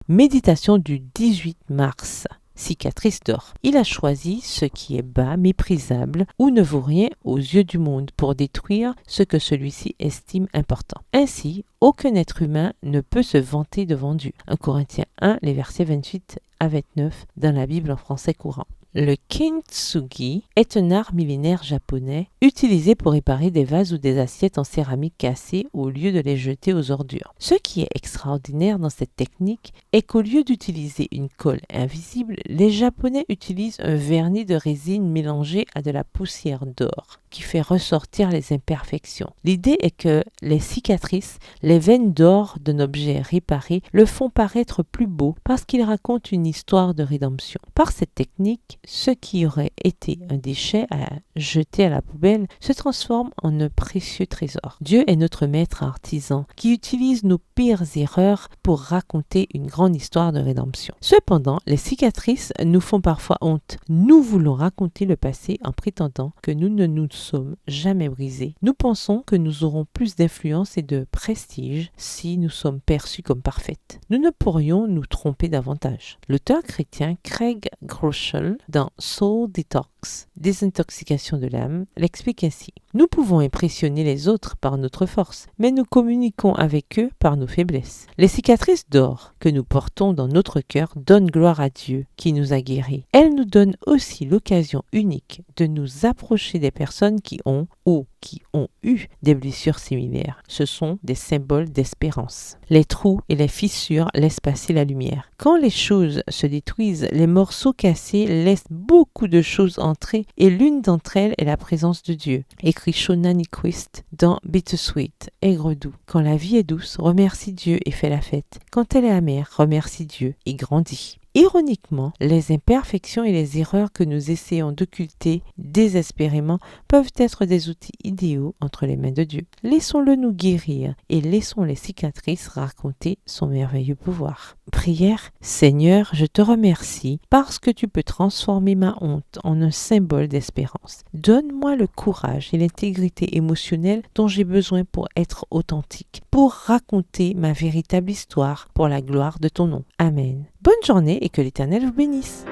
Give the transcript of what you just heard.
Méditation du 18 mars. Cicatrice d'or. Il a choisi ce qui est bas, méprisable ou ne vaut rien aux yeux du monde pour détruire ce que celui-ci estime important. Ainsi, aucun être humain ne peut se vanter devant Dieu. 1 Corinthiens 1, les versets 28 à 29 dans la Bible en français courant. Le kintsugi est un art millénaire japonais utilisé pour réparer des vases ou des assiettes en céramique cassées au lieu de les jeter aux ordures. Ce qui est extraordinaire dans cette technique est qu'au lieu d'utiliser une colle invisible, les Japonais utilisent un vernis de résine mélangé à de la poussière d'or qui fait ressortir les imperfections. L'idée est que les cicatrices, les veines d'or d'un objet réparé, le font paraître plus beau parce qu'il raconte une histoire de rédemption. Par cette technique, ce qui aurait été un déchet à jeter à la poubelle se transforme en un précieux trésor. Dieu est notre maître artisan qui utilise nos pires erreurs pour raconter une grande histoire de rédemption. Cependant, les cicatrices nous font parfois honte. Nous voulons raconter le passé en prétendant que nous ne nous sommes jamais brisés. Nous pensons que nous aurons plus d'influence et de prestige si nous sommes perçus comme parfaites. Nous ne pourrions nous tromper davantage. L'auteur chrétien Craig Groeschel, dans Soul Detox, désintoxication de l'âme, l'explique ainsi. Nous pouvons impressionner les autres par notre force, mais nous communiquons avec eux par nos faiblesses. Les cicatrices d'or que nous portons dans notre cœur donnent gloire à Dieu qui nous a guéris. Elles nous donnent aussi l'occasion unique de nous approcher des personnes qui ont ou qui ont eu des blessures similaires. Ce sont des symboles d'espérance. Les trous et les fissures laissent passer la lumière. Quand les choses se détruisent, les morceaux cassés laissent beaucoup de choses entrer et l'une d'entre elles est la présence de Dieu. Écrit Shona Nyquist dans Bittersweet, aigre doux. Quand la vie est douce, remercie Dieu et fais la fête. Quand elle est amère, remercie Dieu et grandis. Ironiquement, les imperfections et les erreurs que nous essayons d'occulter désespérément peuvent être des outils idéaux entre les mains de Dieu. Laissons-le nous guérir et laissons les cicatrices raconter son merveilleux pouvoir. Prière, Seigneur, je te remercie parce que tu peux transformer ma honte en un symbole d'espérance. Donne-moi le courage et l'intégrité émotionnelle dont j'ai besoin pour être authentique, pour raconter ma véritable histoire pour la gloire de ton nom. Amen. Bonne journée et que l'Éternel vous bénisse.